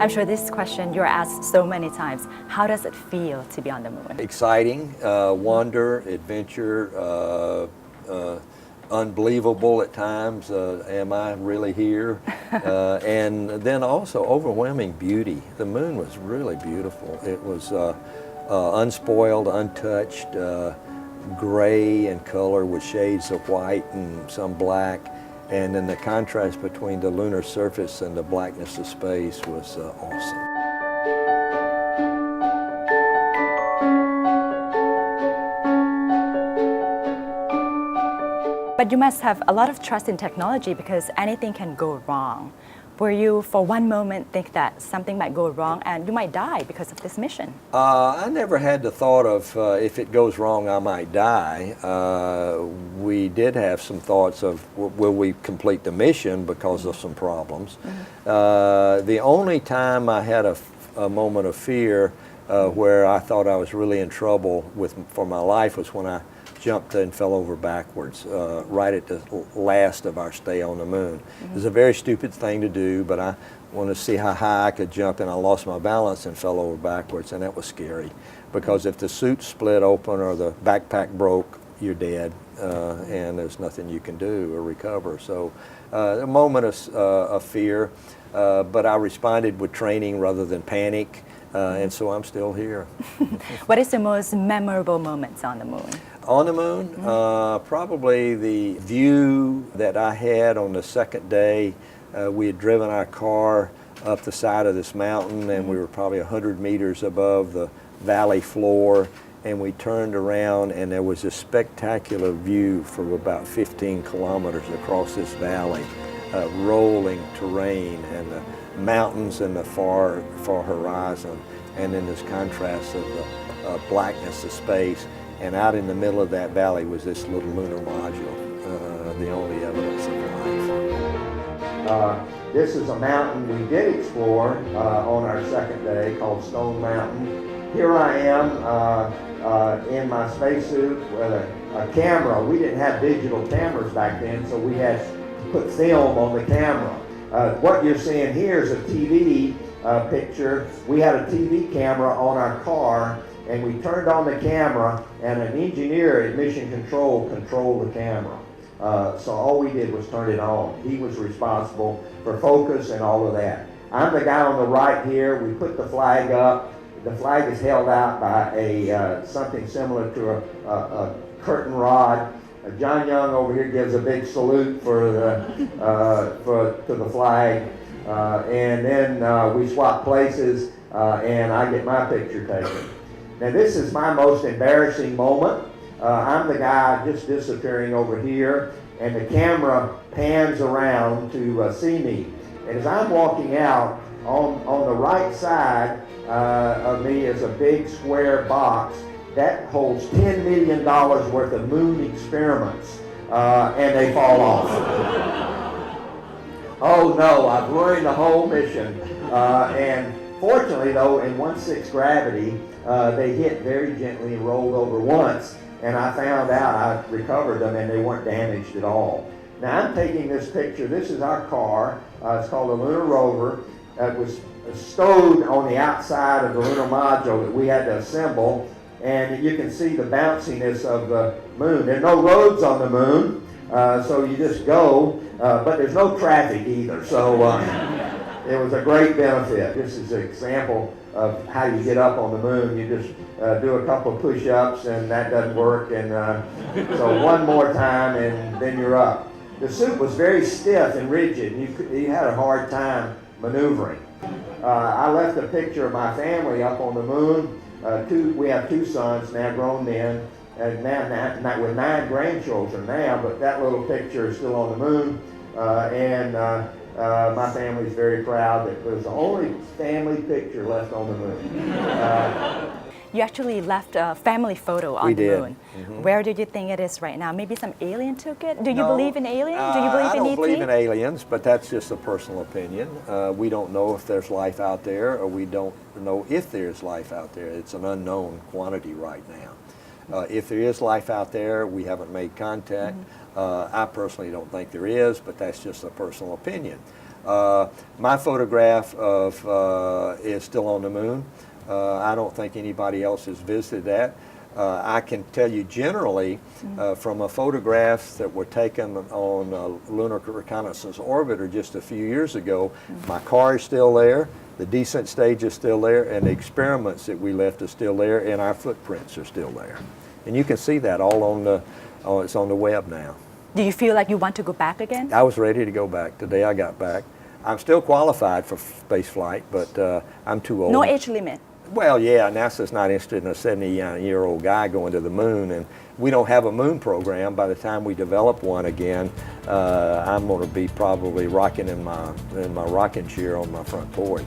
I'm sure this question you're asked so many times. How does it feel to be on the moon? Exciting, wonder, adventure, unbelievable at times. Am I really here? And then also overwhelming beauty. The moon was really beautiful. It was unspoiled, untouched, gray in color with shades of white and some black. And then the contrast between the lunar surface and the blackness of space was awesome. But you must have a lot of trust in technology because anything can go wrong. Were you, for one moment, think that something might go wrong and you might die because of this mission? I never had the thought of if it goes wrong, I might die. We did have some thoughts of will we complete the mission because of some problems. The only time I had a moment of fear where I thought I was really in trouble for my life was when I jumped and fell over backwards right at the last of our stay on the moon. It was a very stupid thing to do, but I wanted to see how high I could jump, and I lost my balance and fell over backwards, and that was scary because if the suit split open or the backpack broke, you're dead, and there's nothing you can do or recover. So a moment of fear, but I responded with training rather than panic, and so I'm still here. What is the most memorable moments on the moon? On the moon, probably the view that I had on the second day. We had driven our car up the side of this mountain, and we were probably 100 meters above the valley floor, and we turned around, and there was a spectacular view for about 15 kilometers across this valley, rolling terrain and the mountains in the far horizon, and then this contrast of the blackness of space. And out in the middle of that valley was this little lunar module, the only evidence of life. This is a mountain we did explore on our second day called Stone Mountain. Here I am in my spacesuit with a camera. We didn't have digital cameras back then, so we had to put film on the camera. What you're seeing here is a TV picture. We had a TV camera on our car, and we turned on the camera, and an engineer at Mission Control controlled the camera. So all we did was turn it on. He was responsible for focus and all of that. I'm the guy on the right here. We put the flag up. The flag is held out by something similar to a curtain rod. John Young over here gives a big salute to the flag, and then we swap places, and I get my picture taken. Now this is my most embarrassing moment. I'm the guy just disappearing over here, and the camera pans around to see me. And as I'm walking out, on the right side of me is a big square box that holds $10 million worth of moon experiments, and they fall off. Oh no, I've ruined the whole mission. And fortunately though, in 1/6 gravity, they hit very gently and rolled over once, and I found out, I recovered them, and they weren't damaged at all. Now I'm taking this picture. This is our car. It's called a lunar rover. It was stowed on the outside of the lunar module that we had to assemble, and you can see the bounciness of the moon. There are no roads on the moon, so you just go, but there's no traffic either, so it was a great benefit. This is an example of how you get up on the moon. You just do a couple of push-ups, and that doesn't work, and so one more time, and then you're up. The suit was very stiff and rigid. You had a hard time maneuvering. I left a picture of my family up on the moon. We have 2 sons now, grown men, and now with 9 grandchildren now, but that little picture is still on the moon, and my family's very proud that it was the only family picture left on the moon. You actually left a family photo on the moon. Where do you think it is right now? Maybe some alien took it? Do you believe in aliens? Do you believe in ET? I don't believe in aliens, but that's just a personal opinion. We don't know if there's life out there, or we don't know if there's life out there. It's an unknown quantity right now. If there is life out there, we haven't made contact. I personally don't think there is, but that's just a personal opinion. My photograph of is still on the moon. I don't think anybody else has visited that. I can tell you generally from a photographs that were taken on Lunar Reconnaissance Orbiter just a few years ago, my car is still there, the descent stage is still there, and the experiments that we left are still there, and our footprints are still there. And you can see that all on the, it's on the web now. Do you feel like you want to go back again? I was ready to go back. Today I got back. I'm still qualified for space flight, but I'm too old. No age limit. Well, yeah, NASA's not interested in a 70-year-old guy going to the moon, and we don't have a moon program. By the time we develop one again, I'm going to be probably rocking in my rocking chair on my front porch.